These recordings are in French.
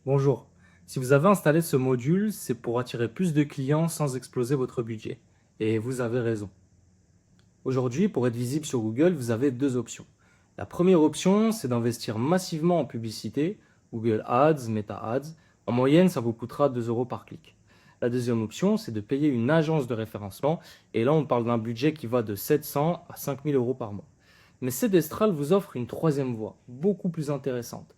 Bonjour. Si vous avez installé ce module, c'est pour attirer plus de clients sans exploser votre budget. Et vous avez raison. Aujourd'hui, pour être visible sur Google, vous avez deux options. La première option, c'est d'investir massivement en publicité, Google Ads, Meta Ads. En moyenne, ça vous coûtera 2 euros par clic. La deuxième option, c'est de payer une agence de référencement. Et là, on parle d'un budget qui va de 700 à 5000 euros par mois. Mais Cdestral vous offre une troisième voie, beaucoup plus intéressante.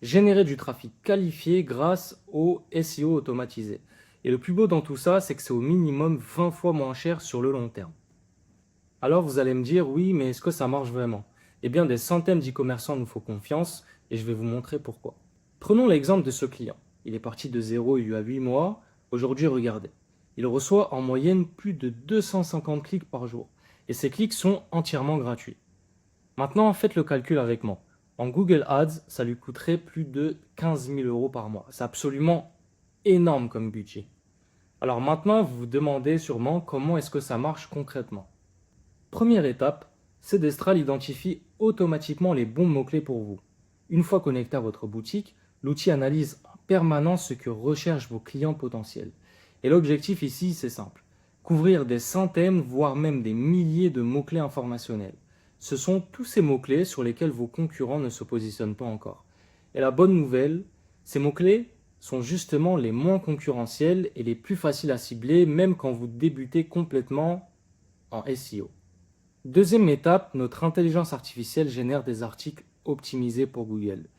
Générer du trafic qualifié grâce au SEO automatisé. Et le plus beau dans tout ça, c'est que c'est au minimum 20 fois moins cher sur le long terme. Alors vous allez me dire, oui, mais est-ce que ça marche vraiment? Eh bien, des centaines d'e-commerçants nous font confiance et je vais vous montrer pourquoi. Prenons l'exemple de ce client. Il est parti de zéro il y a 8 mois. Aujourd'hui, regardez. Il reçoit en moyenne plus de 250 clics par jour. Et ces clics sont entièrement gratuits. Maintenant, faites le calcul avec moi. En Google Ads, ça lui coûterait plus de 15 000 euros par mois. C'est absolument énorme comme budget. Alors maintenant, vous vous demandez sûrement comment est-ce que ça marche concrètement. Première étape, Cdestral identifie automatiquement les bons mots-clés pour vous. Une fois connecté à votre boutique, l'outil analyse en permanence ce que recherchent vos clients potentiels. Et l'objectif ici, c'est simple. Couvrir des centaines, voire même des milliers de mots-clés informationnels. Ce sont tous ces mots-clés sur lesquels vos concurrents ne se positionnent pas encore. Et la bonne nouvelle, ces mots-clés sont justement les moins concurrentiels et les plus faciles à cibler, même quand vous débutez complètement en SEO. Deuxième étape, notre intelligence artificielle génère des articles optimisés pour Google.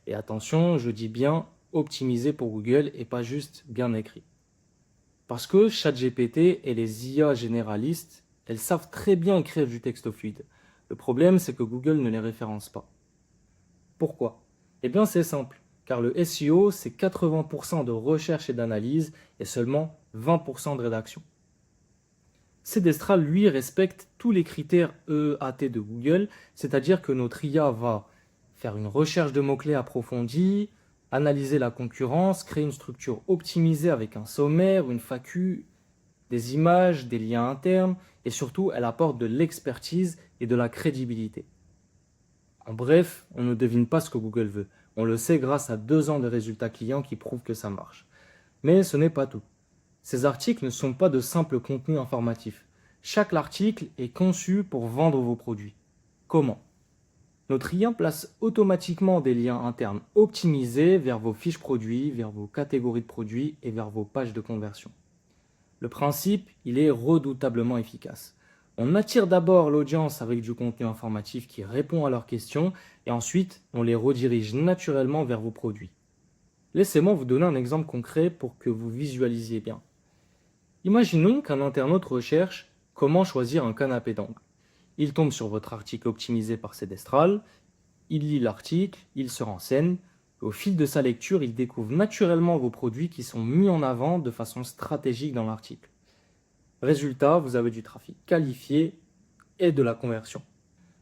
Et attention, je dis bien optimisés pour Google et pas juste bien écrits. Parce que ChatGPT et les IA généralistes, elles savent très bien écrire du texte fluide. Le problème, c'est que Google ne les référence pas. Pourquoi? Eh bien, c'est simple, car le SEO, c'est 80% de recherche et d'analyse et seulement 20% de rédaction. Cdestral, lui, respecte tous les critères EAT de Google, c'est-à-dire que notre IA va faire une recherche de mots-clés approfondie, analyser la concurrence, créer une structure optimisée avec un sommaire, une FAQ, des images, des liens internes, et surtout, elle apporte de l'expertise et de la crédibilité. En bref, on ne devine pas ce que Google veut. On le sait grâce à 2 ans de résultats clients qui prouvent que ça marche. Mais ce n'est pas tout. Ces articles ne sont pas de simples contenus informatifs. Chaque article est conçu pour vendre vos produits. Comment? Notre IA place automatiquement des liens internes optimisés vers vos fiches produits, vers vos catégories de produits et vers vos pages de conversion. Le principe, il est redoutablement efficace. On attire d'abord l'audience avec du contenu informatif qui répond à leurs questions et ensuite on les redirige naturellement vers vos produits. Laissez-moi vous donner un exemple concret pour que vous visualisiez bien. Imaginons qu'un internaute recherche comment choisir un canapé d'angle. Il tombe sur votre article optimisé par Cdestral, il lit l'article, il se renseigne. Au fil de sa lecture, il découvre naturellement vos produits qui sont mis en avant de façon stratégique dans l'article. Résultat, vous avez du trafic qualifié et de la conversion.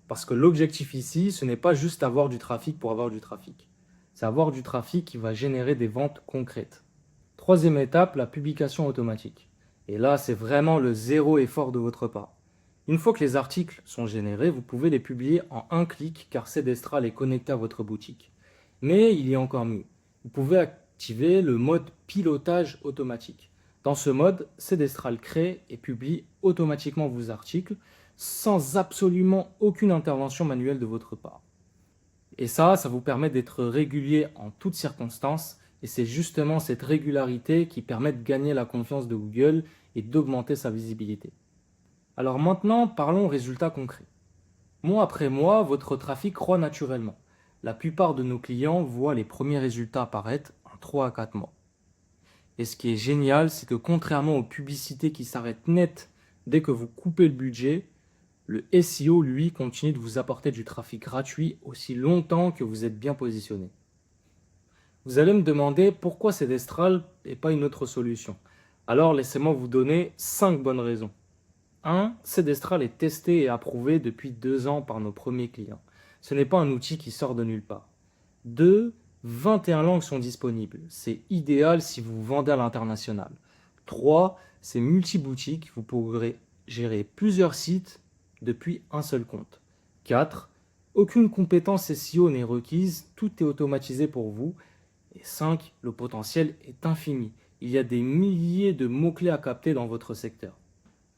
Parce que l'objectif ici, ce n'est pas juste avoir du trafic pour avoir du trafic. C'est avoir du trafic qui va générer des ventes concrètes. Troisième étape, la publication automatique. Et là, c'est vraiment le zéro effort de votre part. Une fois que les articles sont générés, vous pouvez les publier en un clic car Cdestral est connecté à votre boutique. Mais il y a encore mieux. Vous pouvez activer le mode pilotage automatique. Dans ce mode, Cdestral crée et publie automatiquement vos articles sans absolument aucune intervention manuelle de votre part. Et ça vous permet d'être régulier en toutes circonstances et c'est justement cette régularité qui permet de gagner la confiance de Google et d'augmenter sa visibilité. Alors maintenant, parlons résultats concrets. Mois après mois, votre trafic croît naturellement. La plupart de nos clients voient les premiers résultats apparaître en 3 à 4 mois. Et ce qui est génial, c'est que contrairement aux publicités qui s'arrêtent net dès que vous coupez le budget, le SEO, lui, continue de vous apporter du trafic gratuit aussi longtemps que vous êtes bien positionné. Vous allez me demander pourquoi Cdestral et pas une autre solution. Alors laissez-moi vous donner 5 bonnes raisons. 1. Cdestral est testé et approuvé depuis 2 ans par nos premiers clients. Ce n'est pas un outil qui sort de nulle part. 2. 21 langues sont disponibles. C'est idéal si vous vendez à l'international. 3. C'est multi-boutique. Vous pourrez gérer plusieurs sites depuis un seul compte. 4. Aucune compétence SEO n'est requise. Tout est automatisé pour vous. Et 5, le potentiel est infini. Il y a des milliers de mots-clés à capter dans votre secteur.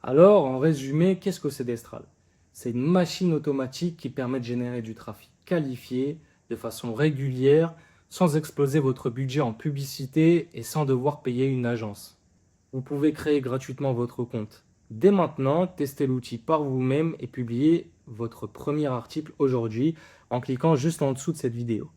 Alors, en résumé, qu'est-ce que c'est Destral? C'est une machine automatique qui permet de générer du trafic qualifié de façon régulière, sans exploser votre budget en publicité et sans devoir payer une agence. Vous pouvez créer gratuitement votre compte. Dès maintenant, testez l'outil par vous-même et publiez votre premier article aujourd'hui en cliquant juste en dessous de cette vidéo.